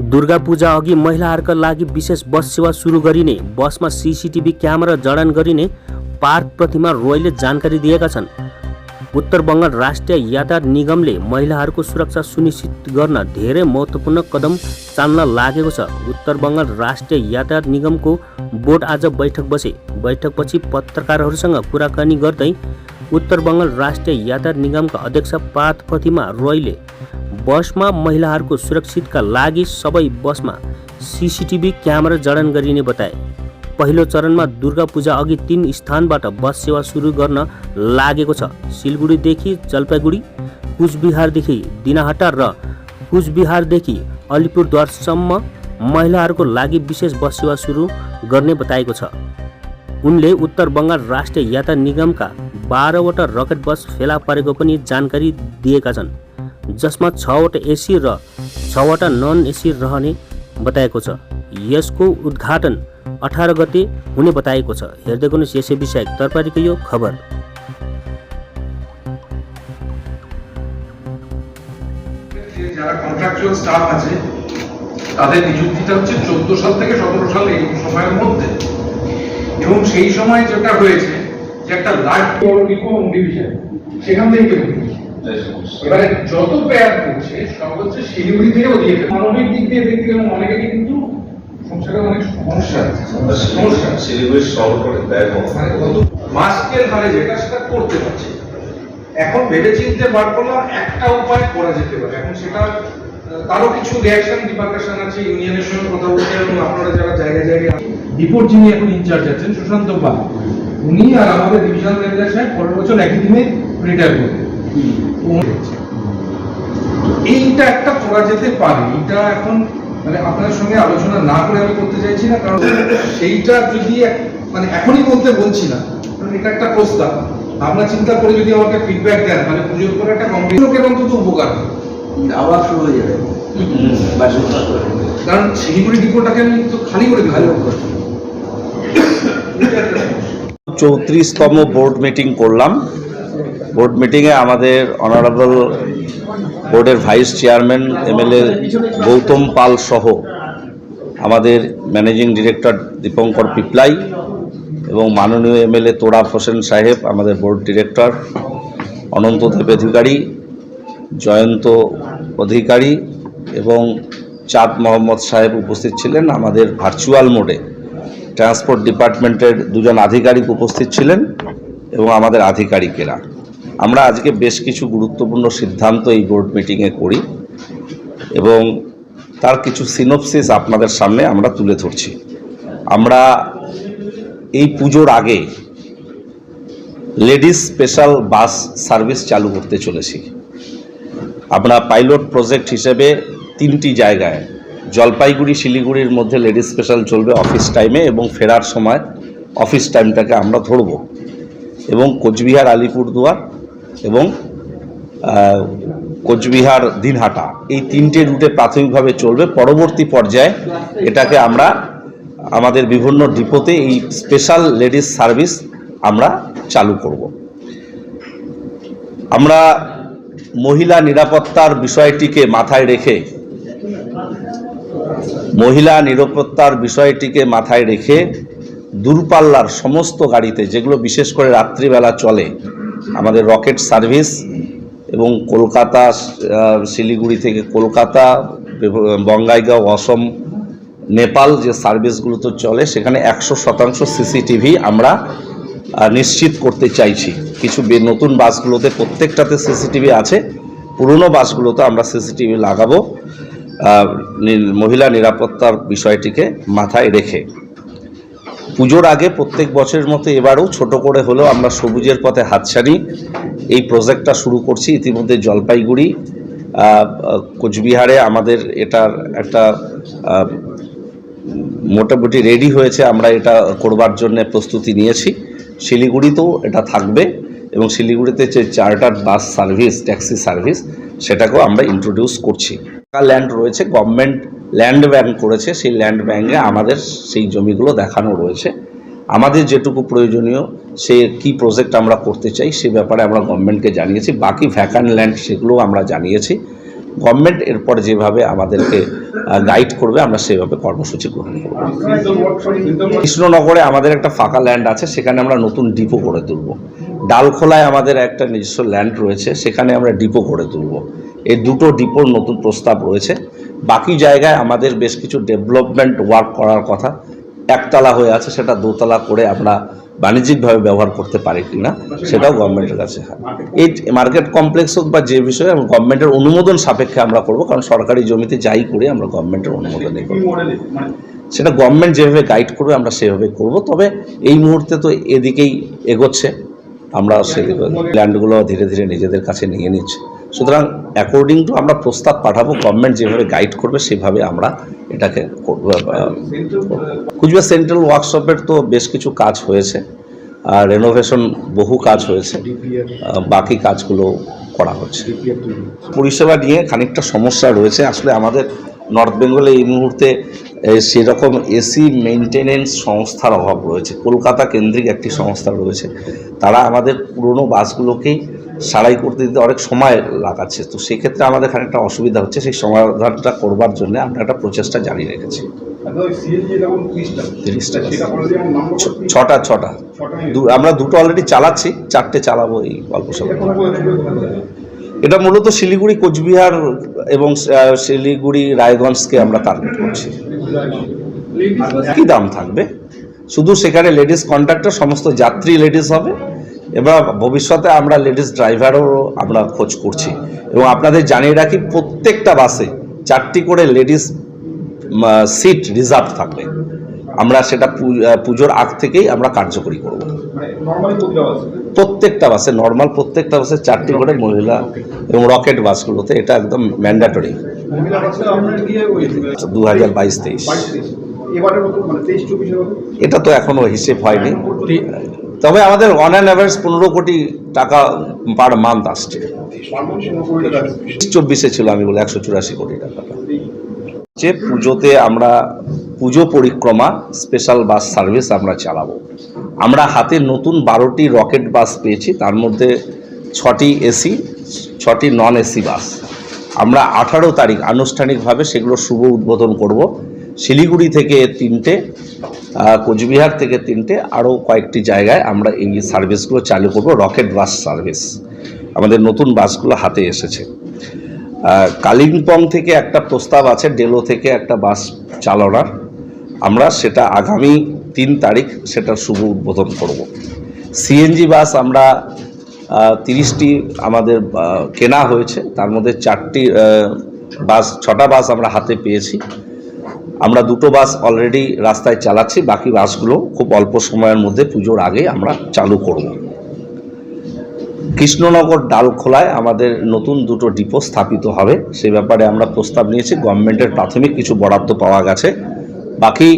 दुर्गापूजा अघि महिलाहरूका लागि विशेष बस सेवा सुरु गरिने, बसमा सीसीटीभी क्यामेरा जडान गरिने पार्थ प्रतिमा रोयले जानकारी दिएका छन्। उत्तर बङ्गाल राष्ट्रिय यातायात निगमले महिलाहरूको सुरक्षा सुनिश्चित गर्न धेरै महत्त्वपूर्ण कदम चाल्न लागेको छ। उत्तर बङ्गाल राष्ट्रिय यातायात निगमको बोर्ड आज बैठक बसे। बैठकपछि पत्रकारहरूसँग कुराकानी गर्दै उत्तर बङ्गाल राष्ट्रिय यातायात निगमका अध्यक्ष पार्थ प्रतिमा रोयले बसमा महिलाहरूको सुरक्षितका लागि सबै बसमा सीसीटीभी क्यामेरा जडान गरिने बताए। पहिलो चरणमा दुर्गा पूजा अघि 3 स्थानबाट बस सेवा सुरु गर्न लागेको छ। सिलगढीदेखि जलपाइगुडी, कुचबिहारदेखि दिनहाटा र कुचबिहारदेखि अलिपुरद्वारसम्म महिलाहरूको लागि विशेष बस सेवा सुरु गर्ने बताएको छ। उनले उत्तर बङ्गाल राष्ट्रिय यातायात निगमका 12वटा रकेट बस फेला परेको पनि जानकारी दिएका छन्, जसमा 6वटा एसी र 6वटा नन एसी रहने बताएको छ। यसको उद्घाटन 18 गते हुने बताएको छ। हेर्दै गर्नुहोस् यसै विषयक तरबारीको यो खबर। যারা কন্ট্রাকচুয়াল স্টাফ আছে তাদের নিযুক্তিটা হচ্ছে 14 সাল থেকে 17 সাল এই সময়ের মধ্যে, এবং সেই সময় যেটা হয়েছে যে একটা লার্জ রিফর্ম ডিভিশন সেখান থেকে এবারে যত পেয়ার করছে সব হচ্ছে শিলিগুড়ি থেকে ওদিকে মানবিক দিক দিয়ে দেখতে গেলে অনেকে কিন্তু সংসারে অনেক সমস্যা শিলিগুড়ি সলভ করে দেয় মাস্কের হারে যেটা সেটা করতে পারছে। এখন ভেবে চিনতে বার করলাম একটা উপায় করা যেতে পারে। এখন সেটা তারও কিছু রিয়াকশন ডিপার্কেশন আছে, ইউনিয়নের সঙ্গে কথা বলতে এবং আপনারা যারা জায়গায় জায়গায় রিপোর্ট যিনি এখন ইনচার্জ আছেন সুশান্ত পাল, উনি আর আমাদের ডিভিশনাল ম্যানেজার সাহেব পরের বছর একই দিনে রিটায়ার করবেন। এইটা একটা করা যেতে পারে। এটা এখন মানে আপনার সঙ্গে আলোচনা না করে আমি করতে চাইছি না, কারণ সেইটা যদি মানে এখনই বলছি না, কারণ এটা একটা প্রস্তাব। আপনার চিন্তা করে যদি আমাকে ফিডব্যাক দেন তাহলে পুজোর পরে একটা কমপ্লিট লোকের অন্তত উপকার আবার শুরু হয়ে যাবে, কারণ শিলিগুড়ি ডিপোটাকে আমি তো খালি করে দিই। 34তম বোর্ড মিটিং করলাম। বোর্ড মিটিংয়ে আমাদের অনারেবল বোর্ডের ভাইস চেয়ারম্যান এমএলএ গৌতম পাল সহ আমাদের ম্যানেজিং ডিরেক্টর দীপঙ্কর পিপলাই এবং মাননীয় এমএলএ তোরাব হোসেন সাহেব, আমাদের বোর্ড ডিরেক্টর অনন্ত দেব অধিকারী, জয়ন্ত অধিকারী এবং চাঁদ মোহাম্মদ সাহেব উপস্থিত ছিলেন। আমাদের ভার্চুয়াল মোডে ট্রান্সপোর্ট ডিপার্টমেন্টের 2 জন আধিকারিক উপস্থিত ছিলেন এবং আমাদের আধিকারিকেরা। আমরা আজকে বেশ কিছু গুরুত্বপূর্ণ সিদ্ধান্ত এই বোর্ড মিটিংয়ে করি এবং তার কিছু সিনোপসিস আপনাদের সামনে আমরা তুলে ধরছি। আমরা এই পুজোর আগে লেডিস স্পেশাল বাস সার্ভিস চালু করতে চলেছি। আমরা পাইলট প্রজেক্ট হিসেবে 3টি জায়গায় জলপাইগুড়ি শিলিগুড়ির মধ্যে লেডিস স্পেশাল চলবে অফিস টাইমে এবং ফেরার সময় অফিস টাইমটাকে আমরা ধরব, এবং কোচবিহার আলিপুরদুয়ার এবং কোচবিহার দিনহাটা এই 3টে রুটে প্রাথমিকভাবে চলবে। পরবর্তী পর্যায়ে এটাকে আমরা আমাদের বিভিন্ন ডিপোতে এই স্পেশাল লেডিস সার্ভিস আমরা চালু করব। আমরা মহিলা নিরাপত্তার বিষয়টিকে মাথায় রেখে দূরপাল্লার সমস্ত গাড়িতে, যেগুলো বিশেষ করে রাত্রিবেলা চলে, আমাদের রকেট সার্ভিস এবং কলকাতা শিলিগুড়ি থেকে কলকাতা, বঙ্গাইগাঁও, অসম, নেপাল যে সার্ভিসগুলো তো চলে, সেখানে 100% সিসিটিভি আমরা নিশ্চিত করতে চাইছি। কিছু নতুন বাসগুলোতে প্রত্যেকটাতে সিসিটিভি আছে, পুরনো বাসগুলোতে আমরা সিসিটিভি লাগাবো মহিলা নিরাপত্তার বিষয়টিকে মাথায় রেখে। পুজোর আগে প্রত্যেক বছরের মতো এবারও ছোট করে হলেও আমরা সবুজের পথে হাতছানি এই প্রজেক্টটা শুরু করছি। ইতিমধ্যে জলপাইগুড়ি, কোচবিহারে আমাদের এটার একটা মোটামুটি রেডি হয়েছে, আমরা এটা করবার জন্য প্রস্তুতি নিয়েছি। শিলিগুড়িতেও এটা থাকবে এবং শিলিগুড়িতে যে chartered bus service, taxi service, সেটাকেও আমরা ইন্ট্রোডিউস করছি। ল্যান্ড রয়েছে, গভর্নমেন্ট ল্যান্ড ব্যাংক করেছে, সেই ল্যান্ড ব্যাংকে আমাদের সেই জমিগুলো দেখানো রয়েছে। আমাদের যেটুকু প্রয়োজনীয় সে কি প্রজেক্ট আমরা করতে চাই সে ব্যাপারে আমরা গভর্নমেন্টকে জানিয়েছি। বাকি ভ্যাকান্ট ল্যান্ড সেগুলো আমরা জানিয়েছি। গভর্নমেন্ট এরপর যেভাবে আমাদেরকে গাইড করবে আমরা সেভাবে কর্মসূচি গ্রহণ করব। কৃষ্ণনগরে আমাদের একটা ফাঁকা ল্যান্ড আছে, সেখানে আমরা নতুন ডিপো করে তুলব। ডালখোলায় আমাদের একটা নিজস্ব ল্যান্ড রয়েছে, সেখানে আমরা ডিপো করে তুলব। এই দুটো ডিপোর নতুন প্রস্তাব রয়েছে। বাকি জায়গায় আমাদের বেশ কিছু ডেভেলপমেন্ট ওয়ার্ক করার কথা, একতলা হয়ে আছে, সেটা দোতলা করে আমরা বাণিজ্যিকভাবে ব্যবহার করতে পারি কিনা সেটাও গভর্নমেন্টের কাছে। এই মার্কেট কমপ্লেক্স হোক বা যে বিষয়ে গভর্নমেন্টের অনুমোদন সাপেক্ষে আমরা করব, কারণ সরকারি জমিতে যাই করি আমরা গভর্নমেন্টের অনুমোদনে করব। সেটা গভর্নমেন্ট যেভাবে গাইড করবে আমরা সেভাবে করব। তবে এই মুহূর্তে তো এদিকেই এগোচ্ছে, আমরা সেদিকে ল্যান্ডগুলো ধীরে ধীরে নিজেদের কাছে নিয়ে নিচ্ছি। সুতরাং অ্যাকর্ডিং টু আমরা প্রস্তাব পাঠাবো, গভর্নমেন্ট যেভাবে গাইড করবে সেভাবে আমরা এটাকে করব। কুচবিহার সেন্ট্রাল ওয়ার্কশপের তো বেশ কিছু কাজ হয়েছে, আর রেনোভেশন বহু কাজ হয়েছে, বাকি কাজগুলো করা হচ্ছে। পরিষেবা নিয়ে খানিকটা সমস্যা রয়েছে। আসলে আমাদের নর্থ বেঙ্গলে এই মুহূর্তে সেরকম এসি মেনটেনেন্স সংস্থার অভাব রয়েছে। কলকাতা কেন্দ্রিক একটি সংস্থা রয়েছে, তারা আমাদের পুরনো বাসগুলোকেই সারাই করতে দিতে অনেক সময় লাগাচ্ছে। তো সেক্ষেত্রে আমাদের খানিকটা অসুবিধা হচ্ছে। সেই সমাধানটা করবার জন্য আমরা একটা প্রচেষ্টা জারি রেখেছি। 30টা ছটা আমরা দুটো অলরেডি চালাচ্ছি, 4টে চালাবো এই অল্প সময়। এটা মূলত শিলিগুড়ি, কোচবিহার এবং শিলিগুড়ি, রায়গঞ্জকে আমরা টার্গেট করছি। কি দাম থাকবে, শুধু সেখানে লেডিস কন্ডাক্টর, সমস্ত যাত্রী লেডিস হবে। এবার ভবিষ্যতে আমরা লেডিস ড্রাইভারও আমরা খোঁজ করছি। এবং আপনাদের জানিয়ে রাখি, প্রত্যেকটা বাসে 4টি করে লেডিস সিট রিজার্ভ থাকবে। আমরা সেটা পুজোর আগ থেকেই আমরা কার্যকরী করব। প্রত্যেকটা বাসে, নর্মাল প্রত্যেকটা বাসে 4টি করে মহিলা, এবং রকেট বাসগুলোতে এটা একদম ম্যান্ডেটরি। 2022-23 এটা তো এখনো হিসেব হয়নি, তবে আমাদের অন অ্যান অ্যাভারেজ 15 কোটি টাকা পার মান্থ আসছে। 24-এ ছিল আমি বলে 184 কোটি টাকা। যে পুজোতে আমরা পুজো পরিক্রমা স্পেশাল বাস সার্ভিস আমরা চালাবো। আমরা হাতে নতুন 12টি রকেট বাস পেয়েছি, তার মধ্যে 6টি এসি, 6টি নন এসি বাস। আমরা 18 তারিখ আনুষ্ঠানিকভাবে সেগুলো শুভ উদ্বোধন করব। শিলিগুড়ি থেকে 3টে, কোচবিহার থেকে 3টে, আরও কয়েকটি জায়গায় আমরা এই সার্ভিসগুলো চালু করব। রকেট বাস সার্ভিস আমাদের নতুন বাসগুলো হাতে এসেছে। কালিম্পং থেকে একটা প্রস্তাব আছে, ডেলো থেকে একটা বাস চালানোর। আমরা সেটা আগামী 3 তারিখ সেটার শুভ উদ্বোধন করব। সিএনজি বাস আমরা 30টি আমাদের কেনা হয়েছে, তার মধ্যে 6টা বাস আমরা হাতে পেয়েছি। আমরা 2টো বাস অলরেডি রাস্তায় চালাচ্ছি, বাকি বাসগুলো খুব অল্প সময়ের মধ্যে পুজোর আগে আমরা চালু করব। কৃষ্ণনগর ডালখোলায় আমাদের নতুন 2টো ডিপো স্থাপিত হবে, সেই ব্যাপারে আমরা প্রস্তাব নিয়েছি। গভর্নমেন্টের প্রাথমিক কিছু বরাদ্দ পাওয়া গেছে। বাকি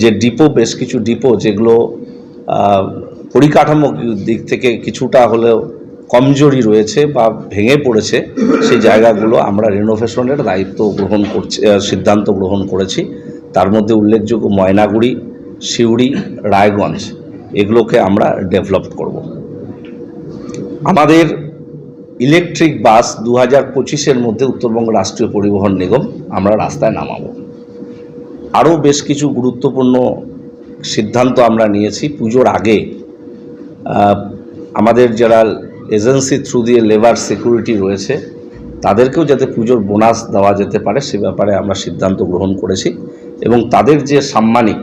যে ডিপো, বেশ কিছু ডিপো যেগুলো পরিকাঠামো দিক থেকে কিছুটা হলেও কমজোরি রয়েছে বা ভেঙে পড়েছে, সেই জায়গাগুলো আমরা রিনোভেশনের সিদ্ধান্ত গ্রহণ করেছি। তার মধ্যে উল্লেখযোগ্য ময়নাগুড়ি, সিউড়ি, রায়গঞ্জ, এগুলোকে আমরা ডেভেলপ করব। আমাদের ইলেকট্রিক বাস 2025-এর মধ্যে উত্তরবঙ্গ রাষ্ট্রীয় পরিবহন নিগম আমরা রাস্তায় নামাবো। আরও বেশ কিছু গুরুত্বপূর্ণ সিদ্ধান্ত আমরা নিয়েছি। পুজোর আগে আমাদের যারা এজেন্সি থ্রু দিয়ে লেবার সিকিউরিটি রয়েছে, তাদেরকেও যাতে পুজোর বোনাস দেওয়া যেতে পারে সে ব্যাপারে আমরা সিদ্ধান্ত গ্রহণ করেছি। এবং তাদের যে সাম্মানিক,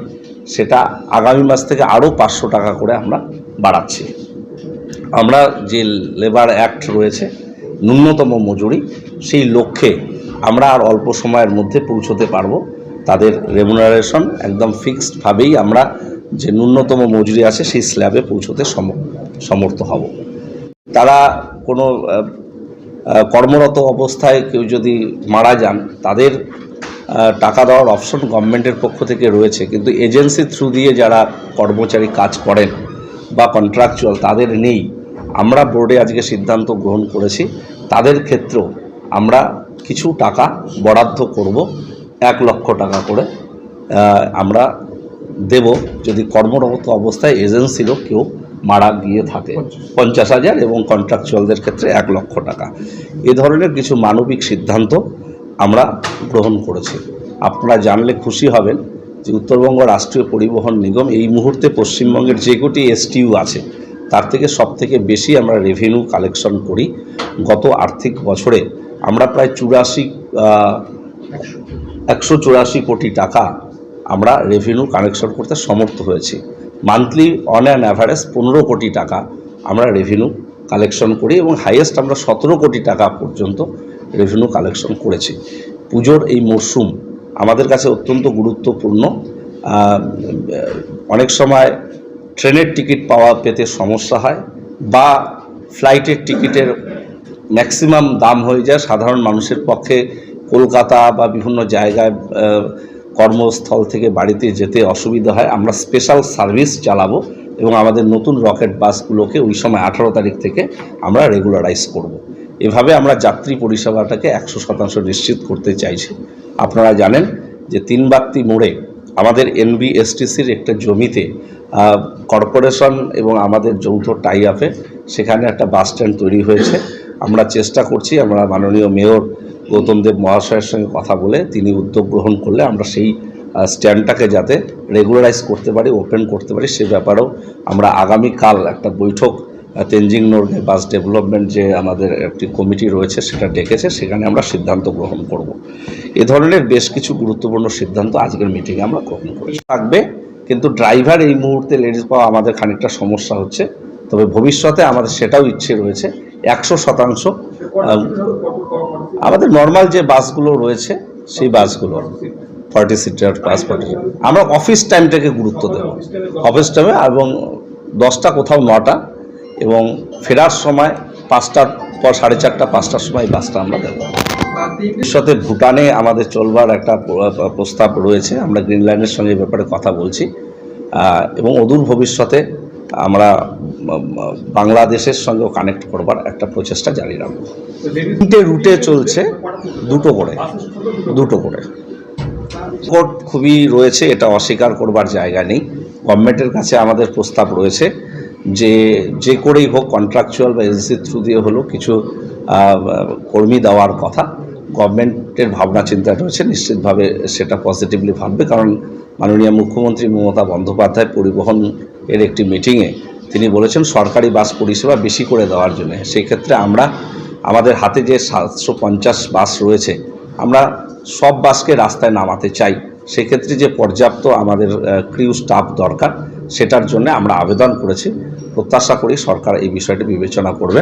সেটা আগামী মাস থেকে আরও 500 টাকা করে আমরা বাড়াচ্ছি। আমরা যে লেবার অ্যাক্ট রয়েছে, ন্যূনতম মজুরি, সেই লক্ষ্যে আমরা আর অল্প সময়ের মধ্যে পৌঁছতে পারবো। তাদের রেমুনারেশন একদম ফিক্সডভাবেই আমরা যে ন্যূনতম মজুরি আছে সেই স্ল্যাবে পৌঁছতে সমর্থ হব। তারা কোনো কর্মরত অবস্থায় কেউ যদি মারা যান, তাদের টাকা দেওয়ার অপশন গভর্নমেন্টের পক্ষ থেকে রয়েছে, কিন্তু এজেন্সি থ্রু দিয়ে যারা কর্মচারী কাজ করেন বা কন্ট্রাকচুয়াল, তাদের নেই। আমরা বোর্ডে আজকে সিদ্ধান্ত গ্রহণ করেছি, তাদের ক্ষেত্রেও আমরা কিছু টাকা বরাদ্দ করব, 1 লক্ষ টাকা করে আমরা দেব যদি কর্মরত অবস্থায় এজেন্সিরও কেউ মারা গিয়ে থাকে, 50,000 এবং কন্ট্রাকচুয়ালদের ক্ষেত্রে 1 লক্ষ টাকা। এ ধরনের কিছু মানবিক সিদ্ধান্ত আমরা গ্রহণ করেছি। আপনারা জানলে খুশি হবেন যে উত্তরবঙ্গ রাষ্ট্রীয় পরিবহন নিগম এই মুহূর্তে পশ্চিমবঙ্গের যে কটি STU আছে তার থেকে সবথেকে বেশি আমরা রেভিনিউ কালেকশন করি। গত আর্থিক বছরে আমরা প্রায় 184 কোটি টাকা আমরা রেভিনিউ কালেকশন করতে সমর্থ হয়েছি। মান্থলি অন অ্যান অ্যাভারেজ 15 কোটি টাকা আমরা রেভিনিউ কালেকশন করি এবং হাইয়েস্ট আমরা 17 কোটি টাকা পর্যন্ত রেভিনিউ কালেকশন করেছি। পুজোর এই মরশুম আমাদের কাছে অত্যন্ত গুরুত্বপূর্ণ। অনেক সময় ট্রেনের টিকিট পেতে সমস্যা হয় বা ফ্লাইটের টিকিটের ম্যাক্সিমাম দাম হয়ে যায়। সাধারণ মানুষের পক্ষে কলকাতা বা বিভিন্ন জায়গায় কর্মস্থল থেকে বাড়িতে যেতে অসুবিধা হয়। আমরা স্পেশাল সার্ভিস চালাবো এবং আমাদের নতুন রকেট বাসগুলোকে ওই সময় 18 তারিখ থেকে আমরা রেগুলারাইজ করব। এভাবে আমরা যাত্রী পরিষেবাটাকে 100% নিশ্চিত করতে চাইছি। আপনারা জানেন যে 3 বাত্তি মোড়ে আমাদের NBSTCর একটা জমিতে কর্পোরেশন এবং আমাদের যৌথ টাই আপে সেখানে একটা বাস স্ট্যান্ড তৈরি হয়েছে। আমরা চেষ্টা করছি, আমরা মাননীয় মেয়র গৌতম দেব মহাশয়ের সঙ্গে কথা বলে তিনি উদ্যোগ গ্রহণ করলে আমরা সেই স্ট্যান্ডটাকে যাতে রেগুলারাইজ করতে পারি, ওপেন করতে পারি, সে ব্যাপারেও আমরা আগামীকাল একটা বৈঠক তেনজিং নোরগে বাস ডেভেলপমেন্ট যে আমাদের একটি কমিটি রয়েছে সেটা ডেকেছে, সেখানে আমরা সিদ্ধান্ত গ্রহণ করব। এ ধরনের বেশ কিছু গুরুত্বপূর্ণ সিদ্ধান্ত আজকের মিটিংয়ে আমরা গ্রহণ করেছি। থাকবে, কিন্তু ড্রাইভার এই মুহূর্তে লেডিস পাওয়া আমাদের খানিকটা সমস্যা হচ্ছে, তবে ভবিষ্যতে আমাদের সেটাও ইচ্ছে রয়েছে 100% আমাদের নর্মাল যে বাসগুলো রয়েছে সেই বাসগুলো 40 সিটার প্লাস 40 আমরা অফিস টাইমটাকে গুরুত্ব দেব, অফিস টাইমে, এবং 10টা কোথাও 9টা এবং ফেরার সময় 5টার পর 4:30 5টার সময় বাসটা আমরা দেব। ভবিষ্যতে ভুটানে আমাদের চলবার একটা প্রস্তাব রয়েছে, আমরা গ্রিন লাইনের সঙ্গে ব্যাপারে কথা বলছি এবং অদূর ভবিষ্যতে আমরা বাংলাদেশের সঙ্গেও কানেক্ট করবার একটা প্রচেষ্টা জারি রাখব। 3টে রুটে চলছে, 2টো করে কোর্ট খুবই রয়েছে, এটা অস্বীকার করবার জায়গা নেই। গভর্নমেন্টের কাছে আমাদের প্রস্তাব রয়েছে যে করেই হোক কন্ট্রাকচুয়াল বা এজেন্সির থ্রু দিয়ে হলো কিছু কর্মী দেওয়ার কথা। গভর্নমেন্টের ভাবনা চিন্তা রয়েছে, নিশ্চিতভাবে সেটা পজিটিভলি ভাববে, কারণ মাননীয় মুখ্যমন্ত্রী মমতা বন্দ্যোপাধ্যায় পরিবহন এর একটি মিটিংয়ে তিনি বলেছেন সরকারি বাস পরিষেবা বেশি করে দেওয়ার জন্য। সেই ক্ষেত্রে আমরা আমাদের হাতে যে 750 বাস রয়েছে আমরা সব বাসকে রাস্তায় নামাতে চাই। সেক্ষেত্রে যে পর্যাপ্ত আমাদের ক্রিউ স্টাফ দরকার সেটার জন্য আমরা আবেদন করেছি। প্রত্যাশা করি সরকার এই বিষয়টি বিবেচনা করবে।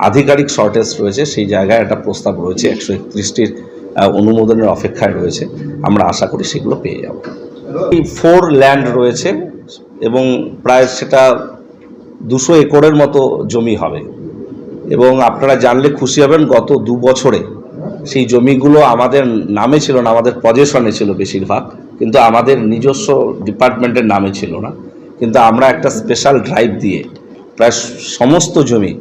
আধিকারিক শর্টেজ রয়েছে, সেই জায়গায় একটা প্রস্তাব রয়েছে, 131টির অনুমোদনের অপেক্ষায় রয়েছে। আমরা আশা করি সেগুলো পেয়ে যাব। 4 ল্যান্ড রয়েছে এবং প্রায় সেটা 200 একরের মতো জমি হবে এবং আপনারা জানলে খুশি হবেন গত 2 বছরে সেই জমিগুলো আমাদের নামে ছিল না, আমাদের পজেশনে ছিল বেশিরভাগ, কিন্তু আমাদের নিজস্ব ডিপার্টমেন্টের নামে ছিল না। কিন্তু আমরা একটা স্পেশাল ড্রাইভ দিয়ে প্রায় সমস্ত জমি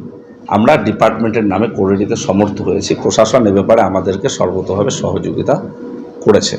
আমরা ডিপার্টমেন্টের নামে করে নিতে সমর্থ হয়েছি। প্রশাসন এ ব্যাপারে আমাদেরকে সর্বতোভাবে সহযোগিতা করেছে।